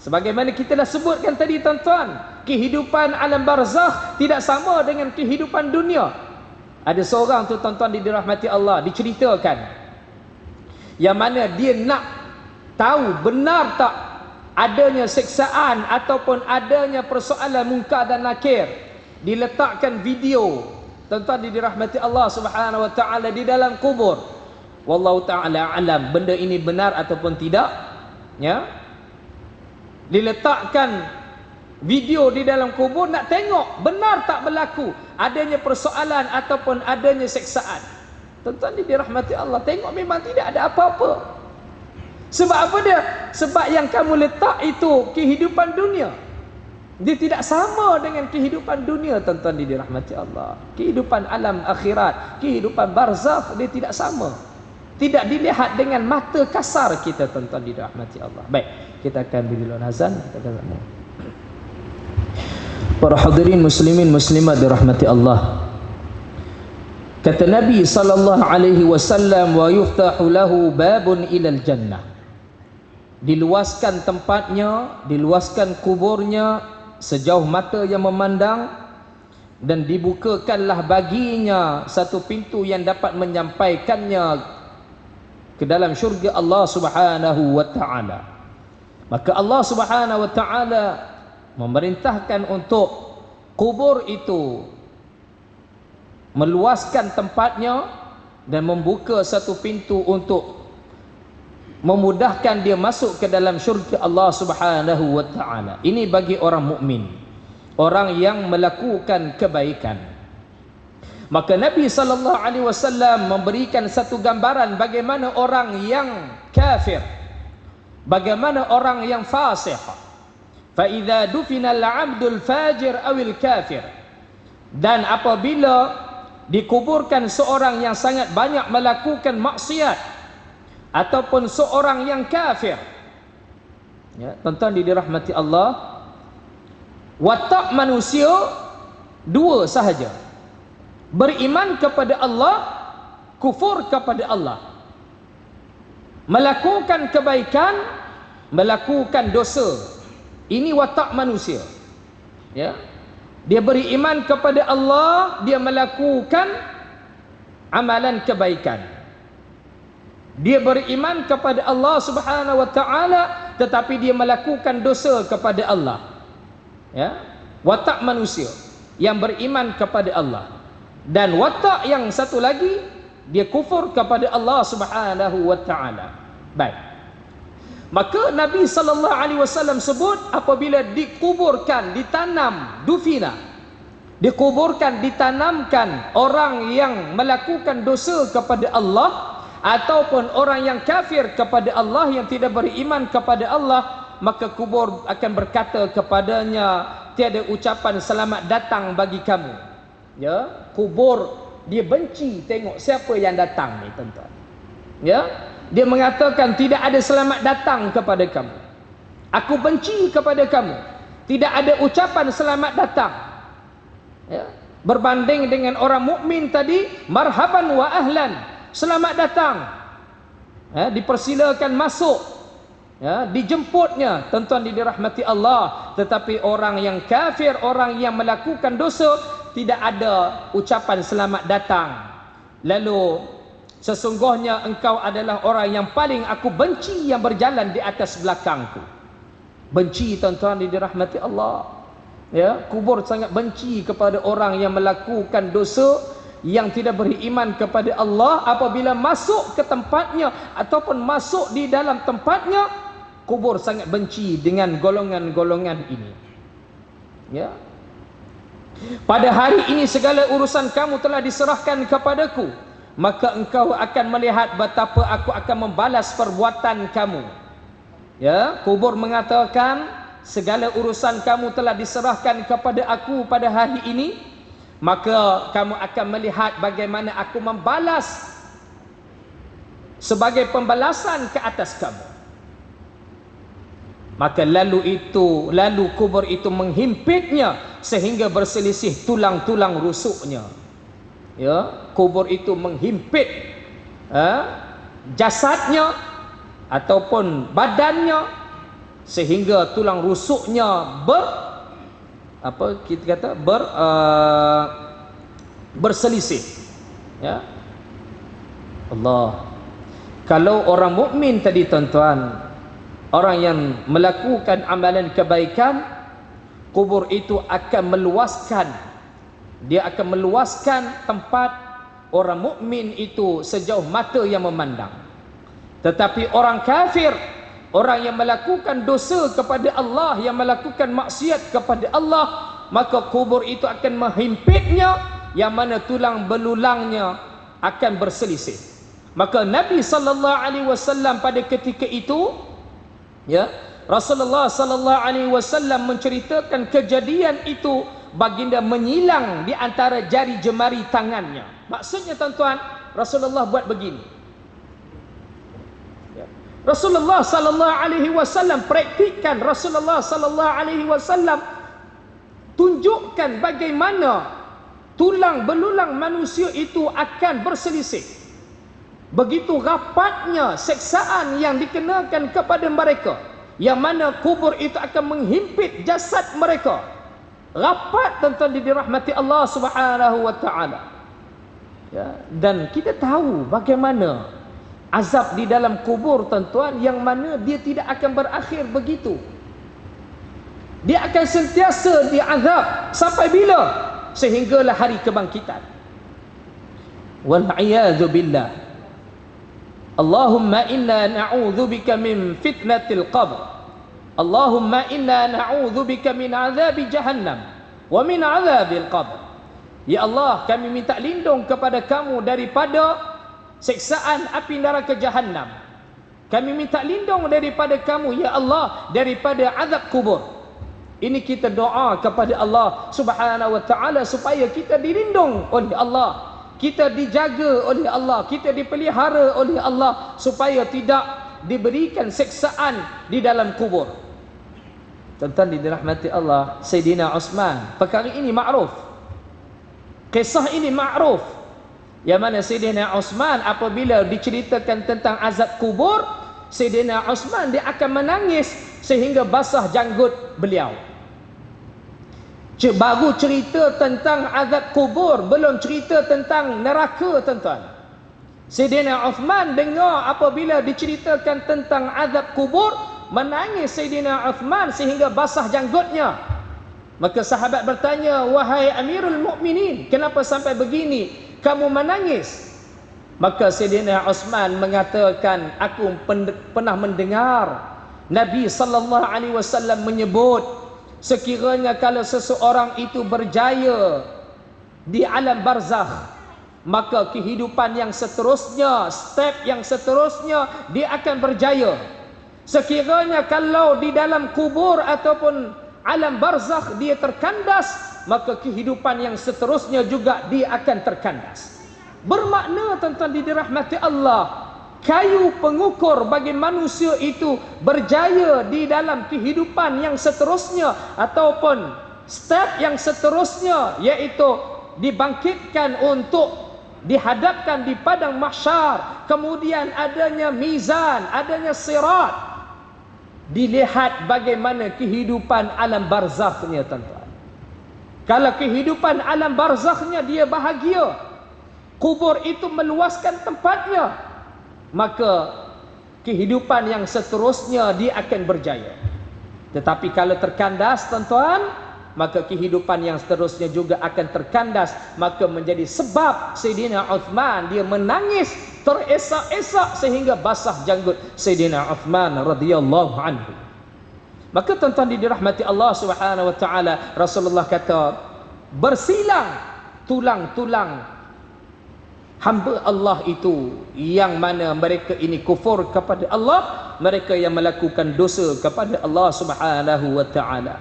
sebagaimana kita dah sebutkan tadi, tuan-tuan, kehidupan alam barzakh tidak sama dengan kehidupan dunia. Ada seorang tu, tuan-tuan dirahmati Allah, diceritakan, yang mana dia nak tahu benar tak adanya siksaan ataupun adanya persoalan munkar dan nakir, diletakkan video, tuan-tuan dirahmati Allah Subhanahu wa taala, di dalam kubur. Wallahu taala alam, benda ini benar ataupun tidak, ya. Diletakkan video di dalam kubur, nak tengok benar tak berlaku adanya persoalan ataupun adanya siksaan. Tuan-tuan dirahmati Allah, tengok memang tidak ada apa-apa. Sebab apa dia? Sebab yang kamu letak itu kehidupan dunia. Dia tidak sama dengan kehidupan dunia, tuan-tuan dirahmati Allah. Kehidupan alam akhirat, kehidupan barzakh, dia tidak sama. Tidak dilihat dengan mata kasar kita, tuan-tuan dirahmati Allah. Baik, kita akan beri azan, kita akan sambung. Para hadirin muslimin muslimat dirahmati Allah. Kata Nabi sallallahu alaihi wasallam, wa yuftahu lahu babun ilal jannah. Diluaskan tempatnya, diluaskan kuburnya sejauh mata yang memandang, dan dibukakanlah baginya satu pintu yang dapat menyampaikannya ke dalam syurga Allah Subhanahu wa taala. Maka Allah Subhanahu wa taala memerintahkan untuk kubur itu meluaskan tempatnya dan membuka satu pintu untuk memudahkan dia masuk ke dalam syurga Allah Subhanahu wa taala. Ini bagi orang mukmin, orang yang melakukan kebaikan. Maka Nabi sallallahu alaihi wasallam memberikan satu gambaran bagaimana orang yang kafir, bagaimana orang yang fasik. Fa idza dufina al-'abdul fajir awil kafir, dan apabila dikuburkan seorang yang sangat banyak melakukan maksiat ataupun seorang yang kafir, ya, tuan-tuan dirahmati Allah, watak manusia dua sahaja: beriman kepada Allah, kufur kepada Allah, melakukan kebaikan, melakukan dosa. Ini watak manusia, ya. Dia beriman kepada Allah, dia melakukan amalan kebaikan. Dia beriman kepada Allah Subhanahu wa taala, tetapi dia melakukan dosa kepada Allah. Ya, watak manusia yang beriman kepada Allah. Dan watak yang satu lagi, dia kufur kepada Allah Subhanahu wa taala. Baik. Maka Nabi sallallahu alaihi wasallam sebut, apabila dikuburkan, ditanam, dufina, dikuburkan, ditanamkan orang yang melakukan dosa kepada Allah ataupun orang yang kafir kepada Allah, yang tidak beriman kepada Allah, maka kubur akan berkata kepadanya, tiada ucapan selamat datang bagi kamu. Ya, kubur dia benci tengok siapa yang datang ni, tuan-tuan. Ya, dia mengatakan tidak ada selamat datang kepada kamu. Aku benci kepada kamu. Tidak ada ucapan selamat datang. Ya, berbanding dengan orang mukmin tadi, marhaban wa ahlan, selamat datang. Ya, dipersilakan masuk. Ya, dijemputnya, tuan-tuan dirahmati Allah. Tetapi orang yang kafir, orang yang melakukan dosa, tidak ada ucapan selamat datang. Lalu, sesungguhnya engkau adalah orang yang paling aku benci yang berjalan di atas belakangku. Benci, tuan-tuan dirahmati Allah. Ya, kubur sangat benci kepada orang yang melakukan dosa, yang tidak beriman kepada Allah. Apabila masuk ke tempatnya ataupun masuk di dalam tempatnya, kubur sangat benci dengan golongan-golongan ini. Ya. Pada hari ini segala urusan kamu telah diserahkan kepadaku, maka engkau akan melihat betapa aku akan membalas perbuatan kamu. Ya, kubur mengatakan segala urusan kamu telah diserahkan kepada aku pada hari ini, maka kamu akan melihat bagaimana aku membalas sebagai pembalasan ke atas kamu. Maka lalu kubur itu menghimpitnya sehingga berselisih tulang-tulang rusuknya. Ya, kubur itu menghimpit jasadnya ataupun badannya sehingga tulang rusuknya berselisih. Ya, Allah. Kalau orang mukmin tadi, tuan-tuan, orang yang melakukan amalan kebaikan, kubur itu akan meluaskan, dia akan meluaskan tempat orang mukmin itu sejauh mata yang memandang. Tetapi orang kafir, orang yang melakukan dosa kepada Allah, yang melakukan maksiat kepada Allah, maka kubur itu akan menghimpitnya, yang mana tulang belulangnya akan berselisih. Maka Nabi sallallahu alaihi wasallam pada ketika itu, ya, Rasulullah sallallahu alaihi wasallam menceritakan kejadian itu, baginda menyilang di antara jari jemari tangannya. Maksudnya tuan-tuan, Rasulullah buat begini. Ya. Rasulullah sallallahu alaihi wasallam praktikkan, Rasulullah sallallahu alaihi wasallam tunjukkan bagaimana tulang belulang manusia itu akan berselisih. Begitu rapatnya seksaan yang dikenakan kepada mereka, yang mana kubur itu akan menghimpit jasad mereka. Rapat tuan-tuan dirahmati Allah Subhanahu wa taala. Ya, dan kita tahu bagaimana azab di dalam kubur tuan-tuan, yang mana dia tidak akan berakhir begitu. Dia akan sentiasa diazab sampai bila? Sehinggalah hari kebangkitan. Wal a'yadzu billah. Allahumma inna na'udzubika min fitnatil qabr. Allahumma inna na'udzubika min azabi jahannam wa min azabil qabr. Ya Allah, kami minta lindung kepada kamu daripada siksaan api neraka jahannam. Kami minta lindung daripada kamu ya Allah daripada azab kubur. Ini kita doa kepada Allah Subhanahu wa taala supaya kita dilindung oleh Allah, kita dijaga oleh Allah, kita dipelihara oleh Allah, supaya tidak diberikan siksaan di dalam kubur. Tuan-tuan dirahmati Allah, Sayyidina Uthman, perkara ini makruf, kisah ini makruf, yang mana Sayyidina Uthman apabila diceritakan tentang azab kubur, Sayyidina Uthman dia akan menangis sehingga basah janggut beliau. Baru cerita tentang azab kubur, belum cerita tentang neraka tuan-tuan. Sayyidina Uthman dengar apabila diceritakan tentang azab kubur, menangis Sayyidina Uthman sehingga basah janggutnya. Maka sahabat bertanya, wahai Amirul Mukminin, kenapa sampai begini kamu menangis? Maka Sayyidina Uthman mengatakan, aku pernah mendengar Nabi sallallahu alaihi wasallam menyebut, sekiranya kalau seseorang itu berjaya di alam barzakh, maka kehidupan yang seterusnya, step yang seterusnya, dia akan berjaya. Sekiranya kalau di dalam kubur ataupun alam barzakh dia terkandas, maka kehidupan yang seterusnya juga dia akan terkandas. Bermakna tuan-tuan dirahmati Allah, kayu pengukur bagi manusia itu berjaya di dalam kehidupan yang seterusnya ataupun step yang seterusnya, yaitu dibangkitkan untuk dihadapkan di padang mahsyar, kemudian adanya mizan, adanya sirat, dilihat bagaimana kehidupan alam barzakhnya tuan-tuan. Kalau kehidupan alam barzakhnya dia bahagia, kubur itu meluaskan tempatnya, maka kehidupan yang seterusnya dia akan berjaya. Tetapi kalau terkandas tuan-tuan, maka kehidupan yang seterusnya juga akan terkandas. Maka menjadi sebab Sayyidina Uthman dia menangis teresak-esak sehingga basah janggut Sayyidina Uthman radhiyallahu anhu. Maka tuan-tuan dirahmati Allah Subhanahu wa taala, Rasulullah kata, bersilang tulang-tulang hamba Allah itu yang mana mereka ini kufur kepada Allah, mereka yang melakukan dosa kepada Allah Subhanahu wa taala.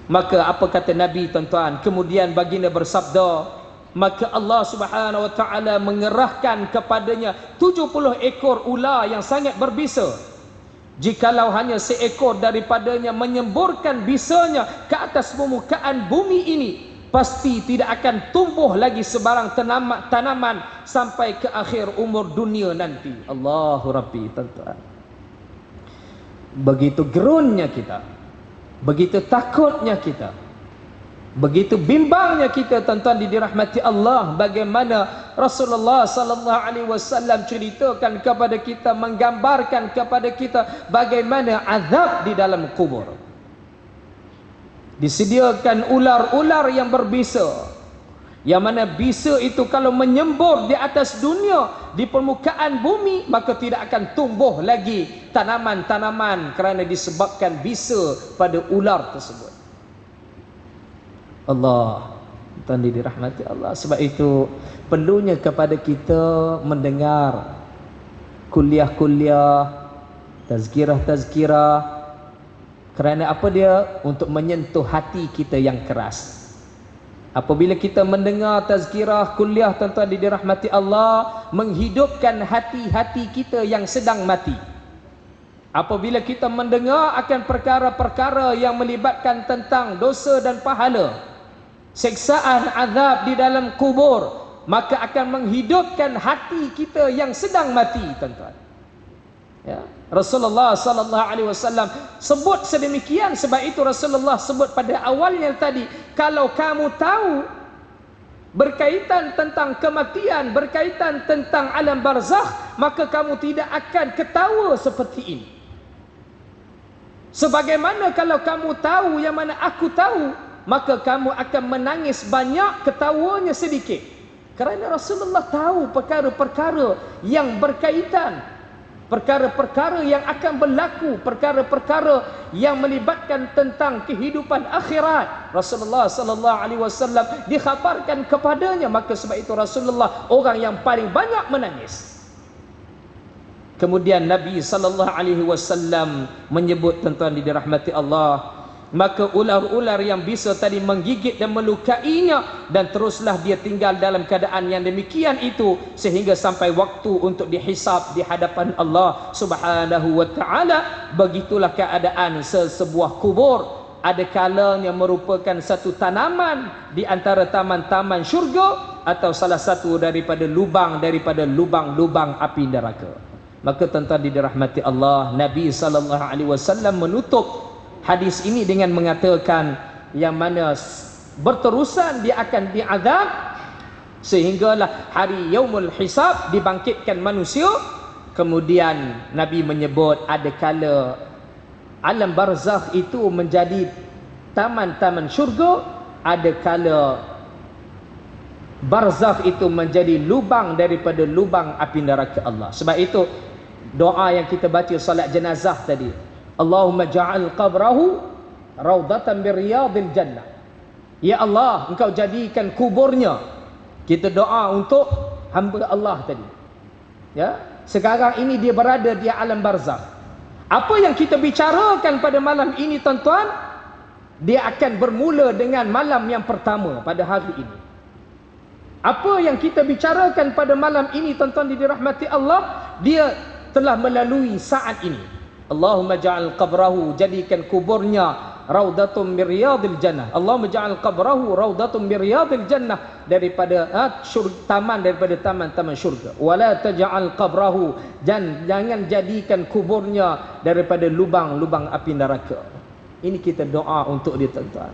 Maka apa kata Nabi tuan-tuan? Kemudian baginda bersabda, maka Allah Subhanahu wa taala mengerahkan kepadanya 70 ekor ular yang sangat berbisa. Jikalau hanya seekor daripadanya menyemburkan bisanya ke atas permukaan bumi ini, pasti tidak akan tumbuh lagi sebarang tanaman sampai ke akhir umur dunia nanti. Allahu Rabbi tuan-tuan. Begitu gerunnya kita, begitu takutnya kita. Begitu bimbangnya kita tuan-tuan dirahmati Allah, bagaimana Rasulullah sallallahu alaihi wasallam ceritakan kepada kita, menggambarkan kepada kita bagaimana azab di dalam kubur. Disediakan ular-ular yang berbisa, yang mana bisa itu kalau menyembur di atas dunia, di permukaan bumi, maka tidak akan tumbuh lagi tanaman-tanaman kerana disebabkan bisa pada ular tersebut. Allah, tuan dirahmati Allah. Sebab itu perlunya kepada kita mendengar kuliah-kuliah, tazkirah-tazkirah. Kerana apa dia? Untuk menyentuh hati kita yang keras. Apabila kita mendengar tazkirah, kuliah, tuan-tuan dirahmati Allah, menghidupkan hati-hati kita yang sedang mati. Apabila kita mendengar akan perkara-perkara yang melibatkan tentang dosa dan pahala, siksaan, azab di dalam kubur, maka akan menghidupkan hati kita yang sedang mati, tuan-tuan. Ya, Rasulullah sallallahu alaihi wasallam sebut sedemikian. Sebab itu Rasulullah sebut pada awalnya tadi, kalau kamu tahu berkaitan tentang kematian, berkaitan tentang alam barzakh, maka kamu tidak akan ketawa seperti ini. Sebagaimana kalau kamu tahu yang mana aku tahu, maka kamu akan menangis banyak, ketawanya sedikit. Kerana Rasulullah tahu perkara-perkara yang berkaitan, perkara-perkara yang akan berlaku, perkara-perkara yang melibatkan tentang kehidupan akhirat. Rasulullah sallallahu alaihi wasallam dikhabarkan kepadanya, maka sebab itu Rasulullah orang yang paling banyak menangis. Kemudian Nabi sallallahu alaihi wasallam menyebut, tuan-tuan dirahmati Allah, maka ular-ular yang bisa tadi menggigit dan melukainya, dan teruslah dia tinggal dalam keadaan yang demikian itu sehingga sampai waktu untuk dihisab di hadapan Allah Subhanahu wa taala. Begitulah keadaan sebuah kubur. Ada kalanya merupakan satu tanaman di antara taman-taman syurga, atau salah satu daripada lubang-lubang api neraka. Maka tuan-tuan dirahmati Allah, Nabi sallallahu alaihi wasallam menutup hadis ini dengan mengatakan yang mana berterusan dia akan diazab sehinggalah hari yaumul hisab, dibangkitkan manusia. Kemudian Nabi menyebut ada kala alam barzakh itu menjadi taman-taman syurga, ada kala barzakh itu menjadi lubang daripada lubang api neraka Allah. Sebab itu doa yang kita baca salat jenazah tadi, Allahumma ja'al qabrahu raudatan min riyadil jannah. Ya Allah, engkau jadikan kuburnya. Kita doa untuk hamba Allah tadi. Ya, sekarang ini dia berada di alam barzakh. Apa yang kita bicarakan pada malam ini, tuan-tuan, dia akan bermula dengan malam yang pertama pada hari ini. Apa yang kita bicarakan pada malam ini, tuan-tuan dirahmati Allah, dia telah melalui saat ini. Allahumma ja'al qabrahu, jadikan kuburnya raudatun min riyadil jannah. Allahumma ja'al qabrahu raudatun min riyadil jannah, daripada taman daripada taman-taman syurga. Wala taj'al qabrahu, jangan jadikan kuburnya daripada lubang-lubang api neraka. Ini kita doa untuk dia, tuan-tuan.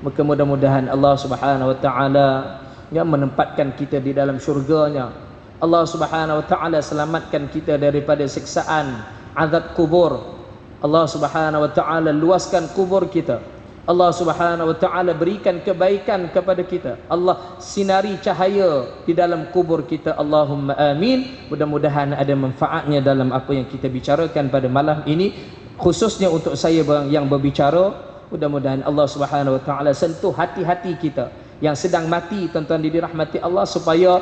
Maka mudah-mudahan Allah Subhanahu wa taala yang menempatkan kita di dalam syurganya. Allah Subhanahu wa taala selamatkan kita daripada siksaan azab kubur. Allah Subhanahu wa taala luaskan kubur kita. Allah Subhanahu wa taala berikan kebaikan kepada kita. Allah sinari cahaya di dalam kubur kita. Allahumma amin. Mudah-mudahan ada manfaatnya dalam apa yang kita bicarakan pada malam ini, khususnya untuk saya yang berbicara. Mudah-mudahan Allah Subhanahu wa taala sentuh hati-hati kita yang sedang mati, tuan-tuan dirahmati Allah, supaya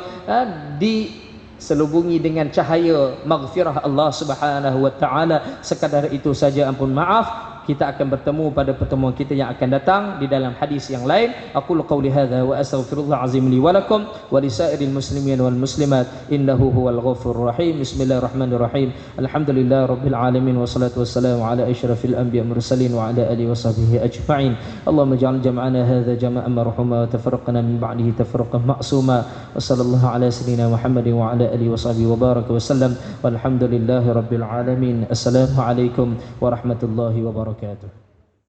selubungi dengan cahaya maghfirah Allah Subhanahu wa taala. Sekadar itu saja, ampun maaf. Kita akan bertemu pada pertemuan kita yang akan datang di dalam hadis yang lain. Aqulu qawli hadza wa astaghfirullah azim li wa lakum wa lisairil muslimin wal muslimat innahu huwal ghafurur rahim. Bismillahirrahmanirrahim. Alhamdulillahirabbil alamin wassalatu wassalamu ala asyrafil anbiya'i mursalin wa ala alihi washabbihi ajma'in. Allahumma ij'al jam'ana hadza jama'an marhuma wa tafarraqna min ba'dihi tafarruqan ma'suma. Wa sallallahu ala sayyidina Muhammadin wa ala alihi washabbihi wa baraka wa sallam. Walhamdulillahirabbil alamin. Assalamu alaikum warahmatullahi wabarakatuh.